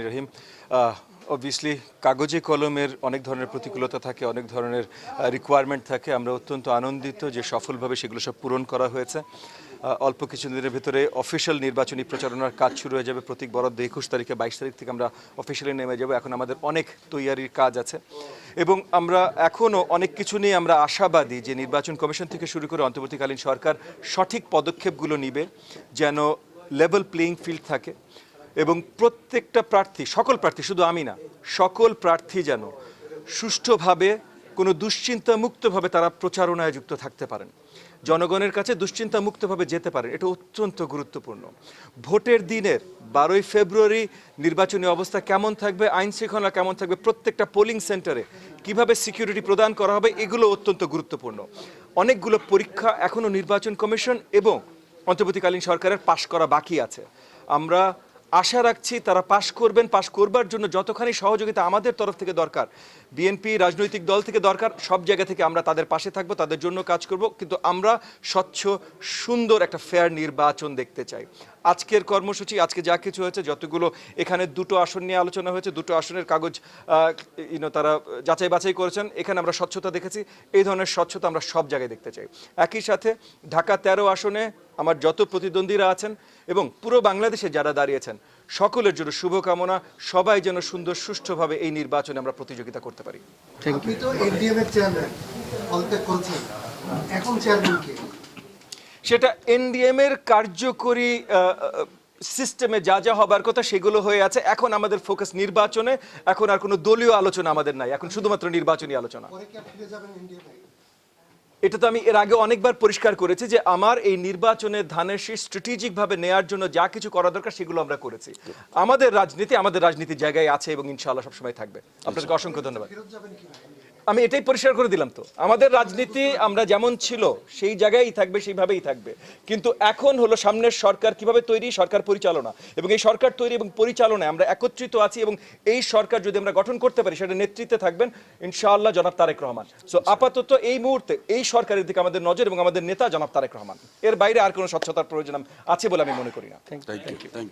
রহিম obviously কাগজে কলমের অনেক ধরনের প্রতিকূলতা থাকে, অনেক ধরনের রিকোয়ারমেন্ট থাকে। আমরা অত্যন্ত আনন্দিত যে সফলভাবে সেগুলো সব পূরণ করা হয়েছে। অল্প কিছুদিনের ভিতরে অফিসিয়াল নির্বাচনী প্রচারণার কাজ শুরু হয়ে যাবে। প্রতীক বরাদ্দ 21 তারিখে, 22 তারিখ থেকে আমরা অফিসিয়ালি নেমে যাব। এখন আমাদের অনেক তৈয়ারির কাজ আছে এবং আমরা এখনও অনেক কিছু নিয়ে আমরা আশাবাদী যে নির্বাচন কমিশন থেকে শুরু করে অন্তর্বর্তীকালীন সরকার সঠিক পদক্ষেপগুলো নিবে যেন লেভেল প্লেইং ফিল্ড থাকে এবং প্রত্যেকটা প্রার্থী, সকল প্রার্থী, শুধু আমি না, সকল প্রার্থী যেন সুষ্ঠুভাবে কোনো দুশ্চিন্তা মুক্তভাবে তারা প্রচারণায় যুক্ত থাকতে পারেন, জনগণের কাছে দুশ্চিন্তা মুক্তভাবে যেতে পারেন। এটা অত্যন্ত গুরুত্বপূর্ণ। ভোটের দিনের 12ই ফেব্রুয়ারি নির্বাচনী অবস্থা কেমন থাকবে, আইন শৃঙ্খলা কেমন থাকবে, প্রত্যেকটা পোলিং সেন্টারে কিভাবে সিকিউরিটি প্রদান করা হবে, এগুলো অত্যন্ত গুরুত্বপূর্ণ। অনেকগুলো পরীক্ষা এখনও নির্বাচন কমিশন এবং অন্তর্বর্তীকালীন সরকারের পাশ করা বাকি আছে। আমরা আশা রাখছি তারা পাশ করবেন। পাশ করবার জন্য যতখানি সহযোগিতা আমাদের তরফ থেকে দরকার, বিএনপি রাজনৈতিক দল থেকে দরকার, সব জায়গা থেকে আমরা তাদের পাশে থাকব, তাদের জন্য কাজ করব। কিন্তু আমরা স্বচ্ছ, সুন্দর একটা ফেয়ার নির্বাচন দেখতে চাই। আজকের কর্মসূচি, আজকে যা কিছু হয়েছে, যতগুলো এখানে দুটো আসন নিয়ে আলোচনা হয়েছে, দুটো আসনের কাগজ তারা যাচাই বাছাই করেছেন, এখানে আমরা স্বচ্ছতা দেখেছি। এই ধরনের স্বচ্ছতা আমরা সব জায়গায় দেখতে চাই। একই সাথে ঢাকা 13 আসনে আমার যত প্রতিদ্বন্দ্বীরা আছেন এবং পুরো বাংলাদেশে যারা দাঁড়িয়েছেন, সকলের জন্য শুভকামনা। সবাই যেন সুন্দর সুষ্ঠুভাবে এই নির্বাচনে আমরা প্রতিযোগিতা করতে পারি। সেটা এনডিএম এর কার্যকরী সিস্টেমে যা যা হবার কথা সেগুলো হয়ে আছে। এখন আমাদের ফোকাস নির্বাচনে। এখন আর কোনো দলীয় আলোচনা আমাদের নাই, এখন শুধুমাত্র নির্বাচনী আলোচনা। এটা তো আমি এর আগে অনেকবার পরিষ্কার করেছি যে আমার এই নির্বাচনের ধানের শীষ স্ট্র্যাটেজিকভাবে নেওয়ার জন্য যা কিছু করা দরকার সেগুলো আমরা করেছি। আমাদের রাজনীতির জায়গায় আছে এবং ইনশাআল্লাহ সবসময় থাকবে। আপনাকে অসংখ্য ধন্যবাদ। আমি এটাই পরিষ্কার করে দিলাম তো, আমাদের রাজনীতি আমরা যেমন ছিল সেই জায়গায়ই থাকবে, সেইভাবেই থাকবে। কিন্তু এখন হলো সামনের সরকার কিভাবে তৈরি, সরকার পরিচালনা, এবং এই সরকার তৈরি এবং পরিচালনায় আমরা একত্রিত আছি এবং এই সরকার যদি আমরা গঠন করতে পারি সেটা নেতৃত্বে থাকবেন ইনশাআল্লাহ জনাব তারেক রহমান। সো আপাতত এই মুহূর্তে এই সরকারের দিকে আমাদের নজর এবং আমাদের নেতা জনাব তারেক রহমান। এর বাইরে আর কোনো স্বচ্ছতার প্রয়োজন আছে বলে আমি মনে করি না। Thank you.